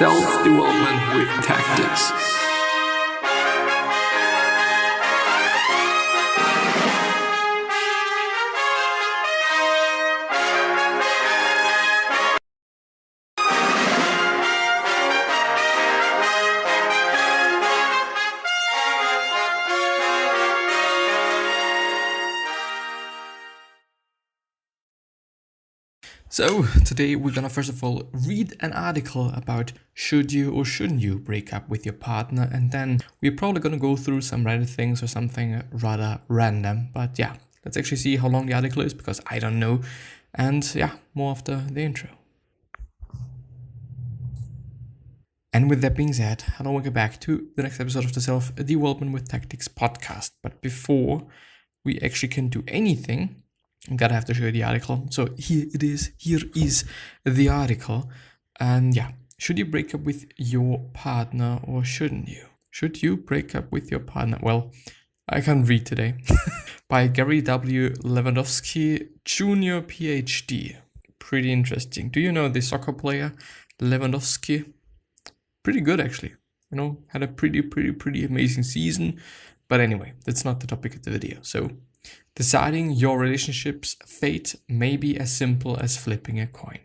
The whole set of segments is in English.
Self-development with tactics. So today we're gonna first of all read an article about should you or shouldn't you break up with your partner, and then we're probably gonna go through some Reddit things or something rather random. But yeah, let's actually see how long the article is because I don't know. And yeah, more after the intro. And with that being said, hello, welcome back to the next episode of the Self-Development with Tactics podcast. But before we actually can do anything, I'm gonna have to show you the article. So here it is. Here is the article. And yeah, should you break up with your partner or shouldn't you? Should you break up with your partner? Well, I can't read today. By Gary W. Lewandowski, Jr. PhD. Pretty interesting. Do you know the soccer player Lewandowski? Pretty good actually. You know, had a pretty amazing season. But anyway, that's not the topic of the video. So deciding your relationship's fate may be as simple as flipping a coin.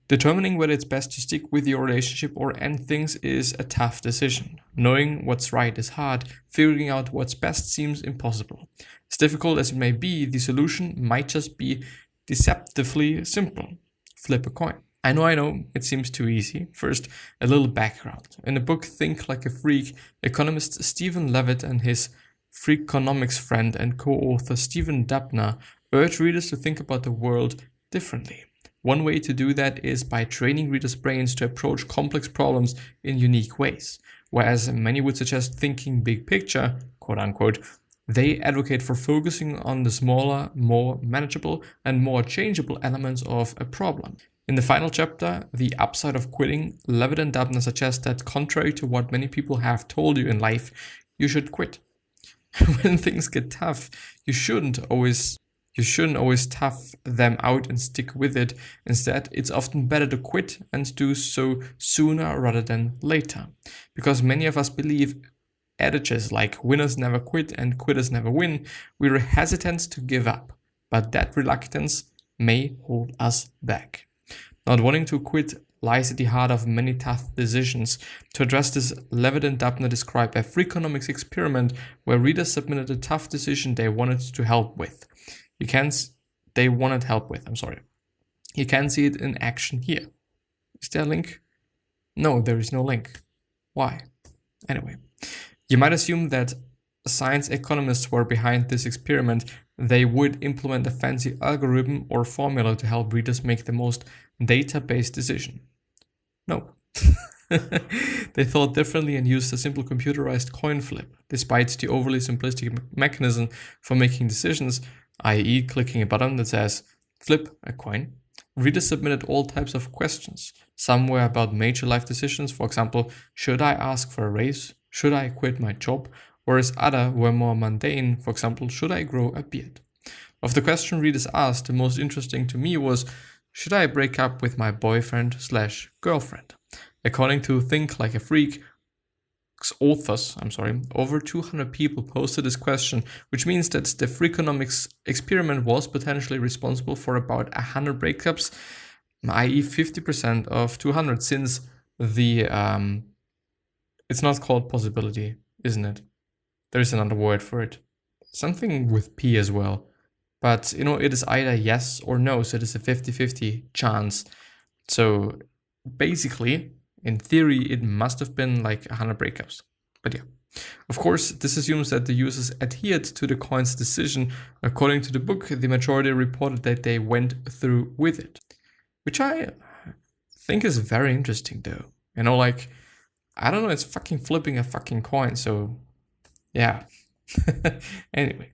Determining whether it's best to stick with your relationship or end things is a tough decision. Knowing what's right is hard, figuring out what's best seems impossible. As difficult as it may be, the solution might just be deceptively simple. Flip a coin. I know, it seems too easy. First, a little background. In the book Think Like a Freak, economist Stephen Levitt and his Freakonomics friend and co-author Stephen Dubner urge readers to think about the world differently. One way to do that is by training readers' brains to approach complex problems in unique ways. Whereas many would suggest thinking big picture, quote unquote, they advocate for focusing on the smaller, more manageable, and more changeable elements of a problem. In the final chapter, The Upside of Quitting, Levitt and Dubner suggest that contrary to what many people have told you in life, you should quit. When things get tough, you shouldn't always tough them out and stick with it. Instead, it's often better to quit and do so sooner rather than later. Because many of us believe adages like winners never quit and quitters never win, we're hesitant to give up. But that reluctance may hold us back. Not wanting to quit lies at the heart of many tough decisions. To address this, Levitt and Dubner describe a Freakonomics experiment where readers submitted a tough decision they wanted help with. You can see it in action here. Is there a link? No, there is no link. Why? Anyway, you might assume that science economists were behind this experiment. They would implement a fancy algorithm or formula to help readers make the most data-based decision. No. They thought differently and used a simple computerized coin flip. Despite the overly simplistic mechanism for making decisions, i.e. clicking a button that says flip a coin, readers submitted all types of questions. Some were about major life decisions, for example, should I ask for a raise? Should I quit my job? Whereas others were more mundane, for example, should I grow a beard? Of the question readers asked, the most interesting to me was, should I break up with my boyfriend/girlfriend? According to Think Like a Freak authors, over 200 people posted this question, which means that the Freakonomics experiment was potentially responsible for about 100 breakups, i.e. 50% of 200, since the, it's not called possibility, isn't it? There's another word for it. Something with P as well. But, it is either yes or no, so it is a 50-50 chance. So basically, in theory, it must have been like 100 breakups. But yeah. Of course, this assumes that the users adhered to the coin's decision. According to the book, the majority reported that they went through with it. Which I think is very interesting though. I don't know, it's fucking flipping a fucking coin, so yeah. Anyway.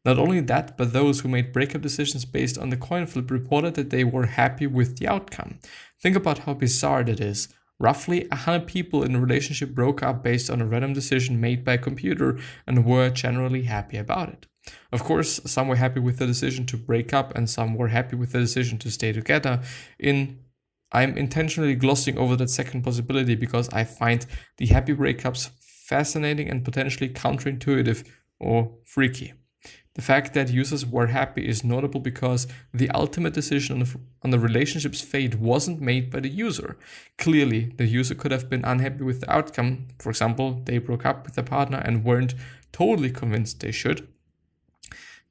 Not only that, but those who made breakup decisions based on the coin flip reported that they were happy with the outcome. Think about how bizarre that is. Roughly 100 people in a relationship broke up based on a random decision made by a computer and were generally happy about it. Of course, some were happy with the decision to break up and some were happy with the decision to stay together. In I'm intentionally glossing over that second possibility because I find the happy breakups fascinating and potentially counterintuitive or freaky. The fact that users were happy is notable because the ultimate decision on the relationship's fate wasn't made by the user. Clearly, the user could have been unhappy with the outcome. For example, they broke up with their partner and weren't totally convinced they should.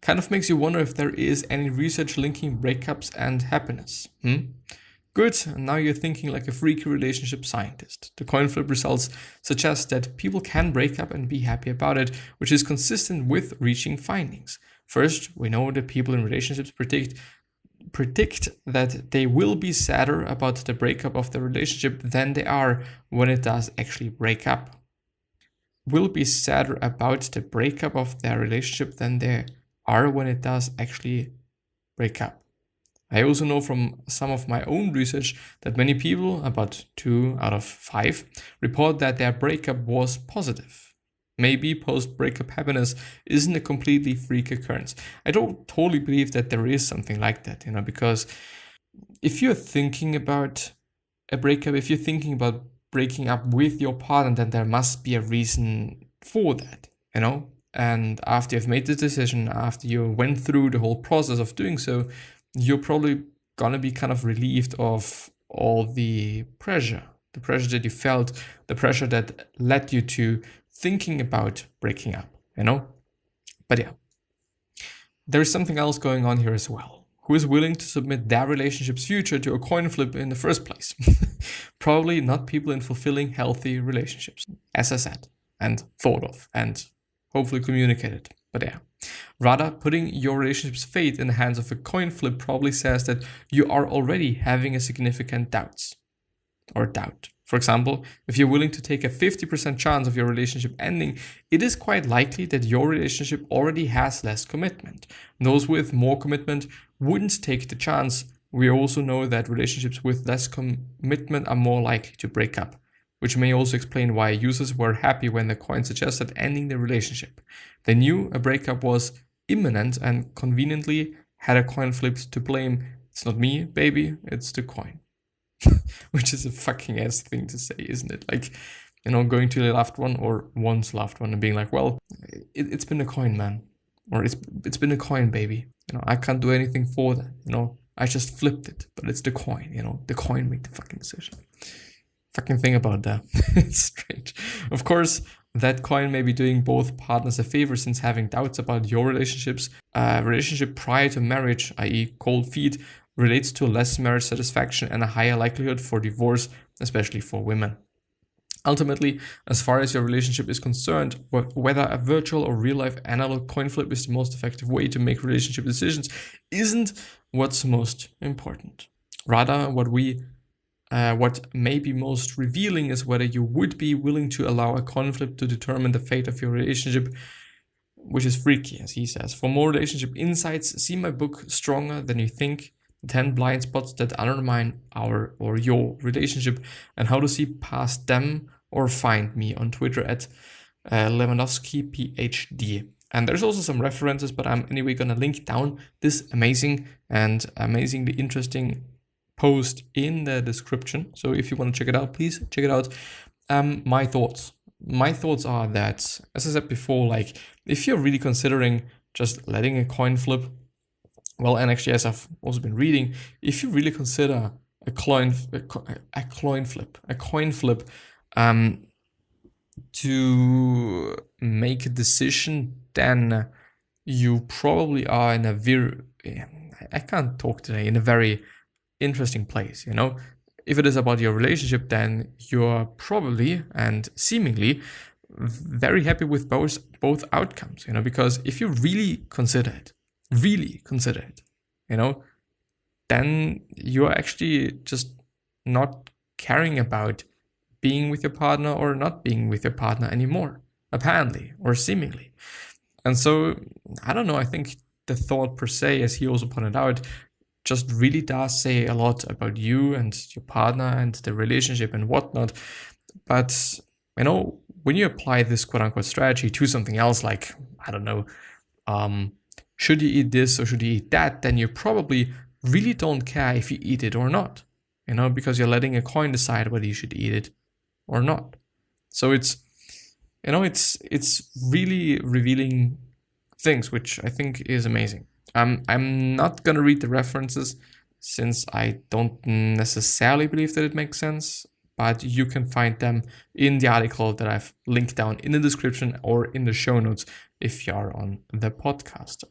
Kind of makes you wonder if there is any research linking breakups and happiness. Good, and now you're thinking like a freaky relationship scientist. The coin flip results suggest that people can break up and be happy about it, which is consistent with reaching findings. First, we know that people in relationships predict that they will be sadder about the breakup of the relationship than they are when it does actually break up. Will be sadder about the breakup of their relationship than they are when it does actually break up. I also know from some of my own research that many people, about 2 out of 5, report that their breakup was positive. Maybe post-breakup happiness isn't a completely freak occurrence. I don't totally believe that there is something like that, because if you're thinking about a breakup, if you're thinking about breaking up with your partner, then there must be a reason for that, And after you've made the decision, after you went through the whole process of doing so, you're probably gonna be kind of relieved of all the pressure that you felt, the pressure that led you to thinking about breaking up, But yeah, there is something else going on here as well. Who is willing to submit their relationship's future to a coin flip in the first place? Probably not people in fulfilling, healthy relationships, as I said, and thought of, and hopefully communicated. But yeah, rather putting your relationship's fate in the hands of a coin flip probably says that you are already having a significant doubt. For example, if you're willing to take a 50% chance of your relationship ending, it is quite likely that your relationship already has less commitment. Those with more commitment wouldn't take the chance. We also know that relationships with less commitment are more likely to break up, which may also explain why users were happy when the coin suggested ending the relationship. They knew a breakup was imminent and conveniently had a coin flipped to blame. It's not me, baby, it's the coin. Which is a fucking ass thing to say, isn't it? Like, going to the loved one or one's loved one and being like, well, it's been a coin, man. Or it's been a coin, baby. I can't do anything for that, I just flipped it, but it's the coin, the coin made the fucking decision. Fucking thing about that. It's strange. Of course, that coin may be doing both partners a favor, since having doubts about your relationship prior to marriage, i.e. cold feet, relates to less marriage satisfaction and a higher likelihood for divorce, especially for women. Ultimately, as far as your relationship is concerned, whether a virtual or real-life analog coin flip is the most effective way to make relationship decisions isn't what's most important. Rather, what may be most revealing is whether you would be willing to allow a coin flip to determine the fate of your relationship, which is freaky, as he says. For more relationship insights, see my book, Stronger Than You Think, 10 Blind Spots That Undermine Our or Your Relationship, and how to see past them, or find me on Twitter at Lewandowski PhD. And there's also some references, but I'm anyway going to link down this amazingly interesting post in the description. So if you want to check it out, please check it out. My thoughts are that, as I said before, like, if you're really considering just letting a coin flip, well, and actually, as I've also been reading, if you really consider a coin flip to make a decision, then you probably are in a very interesting place, If it is about your relationship, then you're probably and seemingly very happy with both outcomes, because if you really consider it, then you're actually just not caring about being with your partner or not being with your partner anymore, apparently, or seemingly. And so, I don't know, I think the thought per se, as he also pointed out, just really does say a lot about you and your partner and the relationship and whatnot. But, when you apply this quote-unquote strategy to something else, like, I don't know, should you eat this or should you eat that, then you probably really don't care if you eat it or not. because you're letting a coin decide whether you should eat it or not. So it's really revealing things, which I think is amazing. I'm not gonna read the references since I don't necessarily believe that it makes sense, but you can find them in the article that I've linked down in the description or in the show notes if you are on the podcast.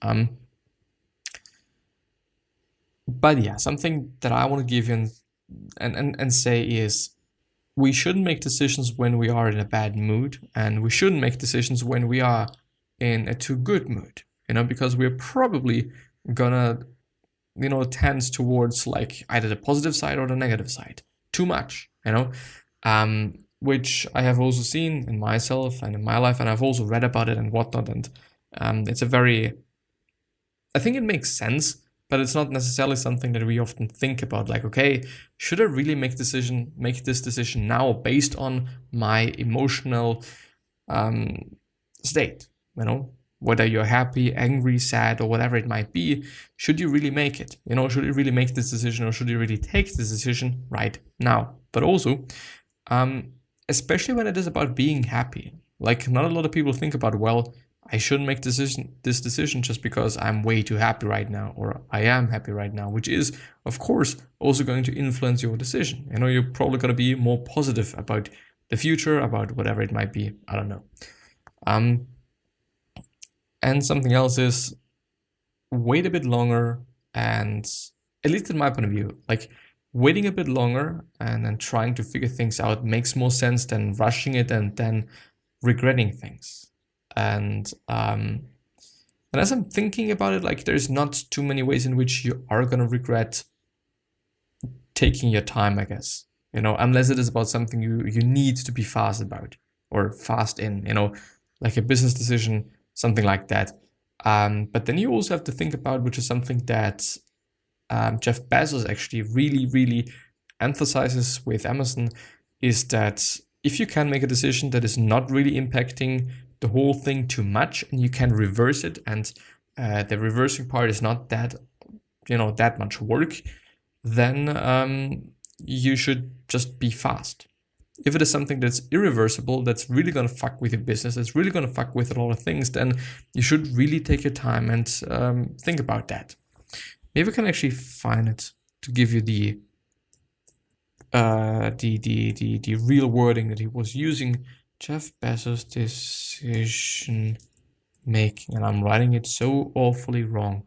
But yeah, something that I want to give you and say is, we shouldn't make decisions when we are in a bad mood, and we shouldn't make decisions when we are in a too good mood, because we're probably gonna, tend towards like either the positive side or the negative side too much, which I have also seen in myself and in my life, and I've also read about it and whatnot. And I think it makes sense, but it's not necessarily something that we often think about. Like, okay, should I really make this decision now based on my emotional state? Whether you're happy, angry, sad, or whatever it might be, should you really make it? Should you really make this decision, or should you really take this decision right now? But also, especially when it is about being happy, like not a lot of people think about, well, I shouldn't make this decision just because I'm way too happy right now, or I am happy right now, which is, of course, also going to influence your decision. You're probably going to be more positive about the future, about whatever it might be. I don't know. And something else is, wait a bit longer, and at least in my point of view, like waiting a bit longer and then trying to figure things out makes more sense than rushing it and then regretting things. And as I'm thinking about it, like there's not too many ways in which you are going to regret taking your time, I guess, unless it is about something you need to be fast about or fast in, like a business decision, something like that. But then you also have to think about, which is something that Jeff Bezos actually really, really emphasizes with Amazon, is that if you can make a decision that is not really impacting the whole thing too much, and you can reverse it, and the reversing part is not that much work, then you should just be fast. If it is something that's irreversible, that's really going to fuck with your business, that's really going to fuck with a lot of things, then you should really take your time and think about that. Maybe I can actually find it to give you the real wording that he was using. Jeff Bezos decision making, and I'm writing it so awfully wrong.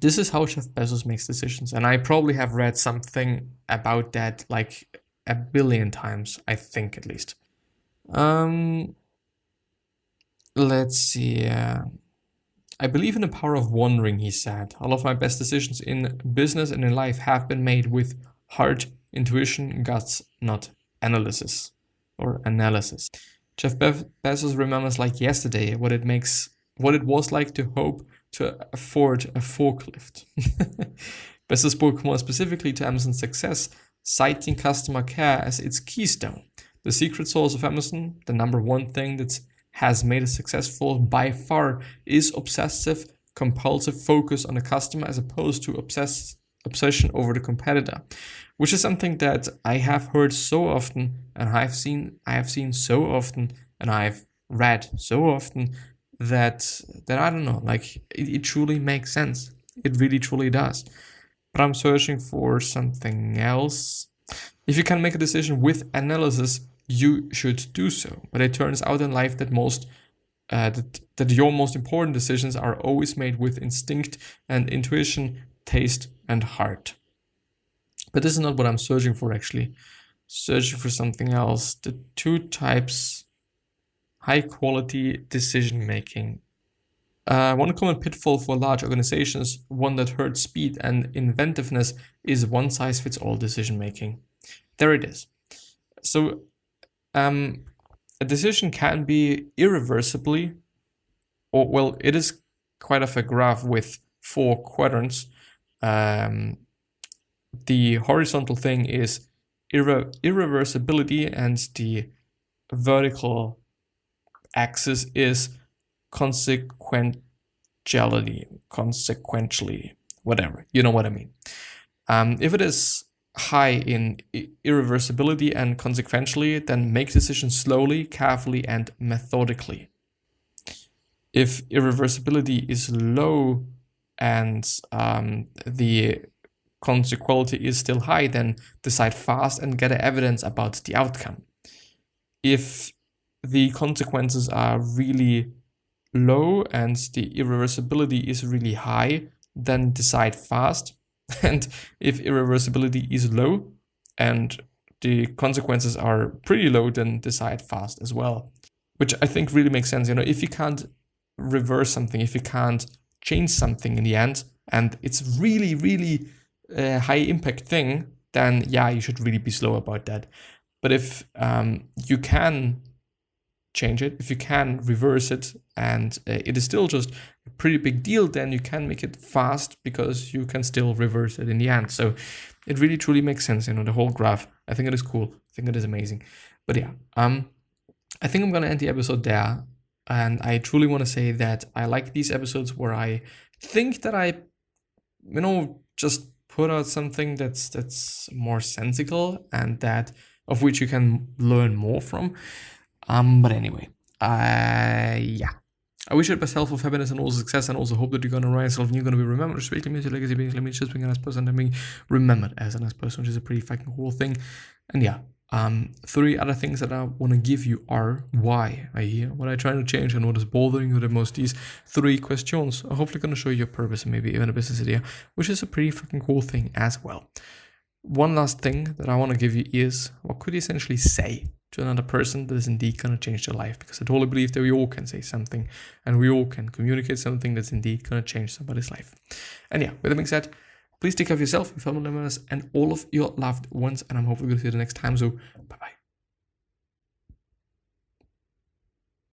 This is how Jeff Bezos makes decisions, and I probably have read something about that like a billion times, I think, at least. Let's see. I believe in the power of wondering, he said. All of my best decisions in business and in life have been made with heart, intuition, guts, not analysis. Jeff Bezos remembers like yesterday what it was like to hope to afford a forklift. Bezos spoke more specifically to Amazon's success, citing customer care as its keystone. The secret sauce of Amazon, the number one thing that has made it successful by far, is obsessive, compulsive focus on the customer as opposed to obsession over the competitor, which is something that I have heard so often, and I have seen so often, and I've read so often that I don't know, like it truly makes sense. It really truly does. But I'm searching for something else. If you can make a decision with analysis, you should do so. But it turns out in life that that your most important decisions are always made with instinct and intuition, taste and heart. But this is not what I'm searching for, actually. Searching for something else. The two types: high quality decision making. One common pitfall for large organizations, one that hurts speed and inventiveness, is one size fits all decision making. There it is. So a decision can be irreversibly, or well, it is quite of a graph with 4 quadrants. The horizontal thing is irreversibility, and the vertical axis is consequentially. whatever, you know what I mean. If it is high in irreversibility and consequentially, then make decisions slowly, carefully, and methodically. If irreversibility is low and the consequality is still high, then decide fast and get evidence about the outcome. If the consequences are really low and the irreversibility is really high, then decide fast. And if irreversibility is low and the consequences are pretty low, then decide fast as well. Which I think really makes sense. If you can't reverse something, if you can't change something in the end, and it's really, really a high impact thing, then yeah, you should really be slow about that. But if you can change it, if you can reverse it, and it is still just a pretty big deal, then you can make it fast because you can still reverse it in the end. So it really truly makes sense, the whole graph. I think it is cool. I think it is amazing. But yeah, I think I'm gonna end the episode there. And I truly want to say that I like these episodes where I think that I, just put out something that's more sensical and that of which you can learn more from. But anyway, yeah. I wish you the best health, of happiness, and also success, and also hope that you're gonna rise yourself and you're gonna be remembered, especially means your legacy being just being a nice person and being remembered as a nice person, which is a pretty fucking cool thing. And yeah. 3 other things that I want to give you are why are you here, what are you trying to change, and what is bothering you the most. These 3 questions are hopefully going to show you your purpose and maybe even a business idea, which is a pretty fucking cool thing as well. One last thing that I want to give you is, what could you essentially say to another person that is indeed going to change their life? Because I totally believe that we all can say something and we all can communicate something that's indeed going to change somebody's life. And yeah, with that being said, please take care of yourself, your family members, and all of your loved ones. And I'm hopefully going to see you the next time. So, bye-bye.